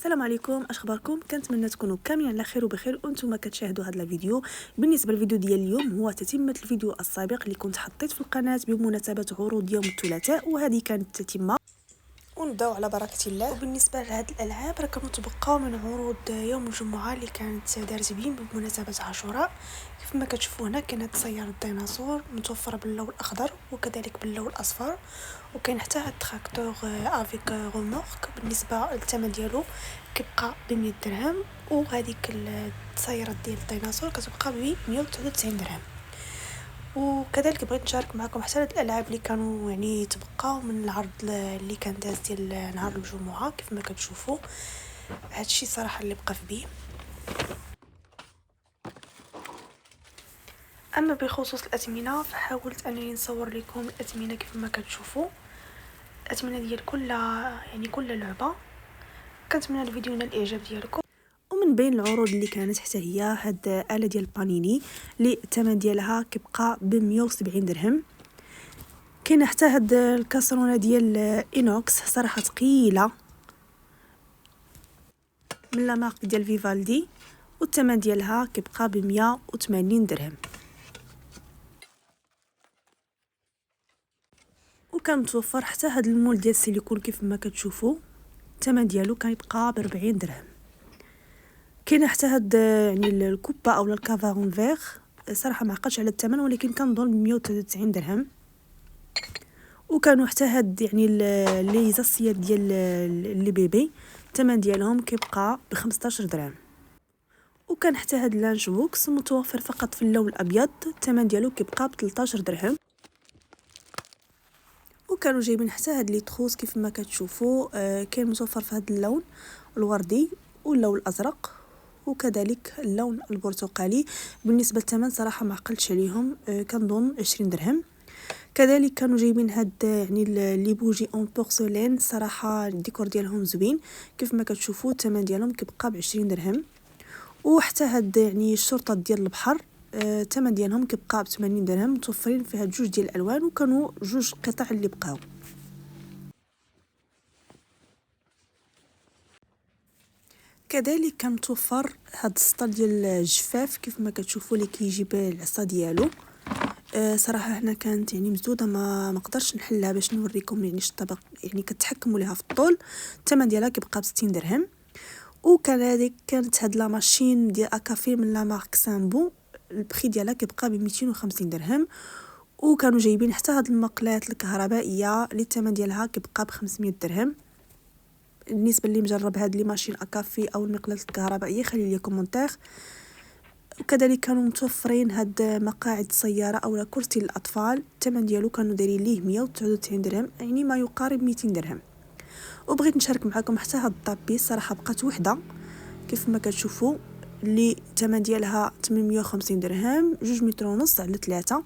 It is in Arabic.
السلام عليكم، اش اخباركم؟ كنتمنى تكونوا كاملين على خير وبخير وانتم كتشاهدوا هذا الفيديو. بالنسبه للفيديو ديال اليوم هو تتمه الفيديو السابق اللي كنت حطيت في القناه بمناسبه عروض يوم الثلاثاء، وهذه كانت تتمه ونبداو على بركه الله. وبالنسبه لهاد الالعاب راه كنتبقاو من عروض يوم الجمعه اللي كانت دارت بين بمناسبه عاشوراء. كيف ما كتشوفوا هنا كانت سياره الديناصور متوفره باللون الاخضر وكذلك باللون الاصفر، وكاين حتى هاد التراكتور افيك رومورك. بالنسبه للثمن ديالو كيبقى ب 100 درهم، وهذيك السياره ديال الديناصور كتبقى ب 199 درهم. وكذلك بغيت نشارك معكم حتى هاد الالعاب اللي كانوا يعني تبقاو من العرض اللي كان داز ديال نهار الجمعه. كيف ما كتشوفوا هادشي صراحه اللي بقى في بيه. اما بخصوص الاثمنه فحاولت انني نصور لكم الاثمنه كيف ما كتشوفوا، الاثمنه ديال كل لعبه. كنتمنى الفيديو ينال الاعجاب ديالكم. ومن بين العروض اللي كانت حتى هي هاد الاله ديال بانيني اللي الثمن ديالها كيبقى ب 170 درهم. كاينه حتى هاد الكاسرونه ديال اينوكس صراحه ثقيله من لا مارك ديال فيفالدي، والثمن ديالها كيبقى ب 180 درهم. وكان متوفر حتى هاد المول ديال السيليكون كيف ما كتشوفوا، الثمن ديالو كيبقى ب 40 درهم. كاينه حتى هاد يعني الكوبا او الكافارون فيغ، صراحه ما عقلتش على الثمن ولكن كنظن ب 193 درهم. وكانوا حتى هاد يعني لي زاسيات ديال لي بيبي الثمن ديالهم كيبقى ب 15 درهم. وكان حتى هاد لانش بوكس متوفر فقط في اللون الابيض، الثمن ديالو كيبقى ب 13 درهم. وكانوا جايبين حتى هاد لي تخوص كيف ما كتشوفوا، كاين متوفر في هاد اللون الوردي واللون الازرق وكذلك اللون البرتقالي. بالنسبه للثمن صراحه ما عقلتش عليهم، كنظن 20 درهم. كذلك كانوا جايبين هاد يعني لي بوجي اون بورسلين، صراحه الديكور ديالهم زوين كيف ما كتشوفوا، الثمن ديالهم كيبقى ب 20 درهم. وحتى هاد يعني الشرطه ديال البحر، الثمن ديالهم كيبقى ب 80 درهم، متوفرين في هاد جوج ديال الالوان وكانوا جوج قطع اللي بقاو. كذلك كان متوفر هاد السطل ديال الجفاف كيف ما كتشوفوا اللي كيجيب العصا ديالو. صراحه هنا كانت يعني مسدوده، ما قدرتش نحلها باش نوريكم يعني الطبق يعني كتحكموا ليها في الطول. الثمن ديالها كيبقى ب 60 درهم. وكذلك كانت هاد لا ماشين ديال اكافي من لا مارك سامبو، البري ديالها كيبقى ب 250 درهم. وكانوا جايبين حتى هاد المقلاة الكهربائيه اللي الثمن ديالها كيبقى ب 500 درهم. بالنسبه اللي مجرب هاد لي ماشين اكافي او المقلاة الكهربائيه خلي لي كومونتير. وكذلك كانوا متوفرين هاد مقاعد السياره او كرسي للاطفال، الثمن ديالو كانوا دايرين ليه 199 درهم، يعني ما يقارب 200 درهم. وبغيت نشارك معكم حتى هاد الطابي، صراحه بقات وحده كيف ما كتشوفوا اللي الثمن ديالها 850 درهم، 2 متر ونص على 3.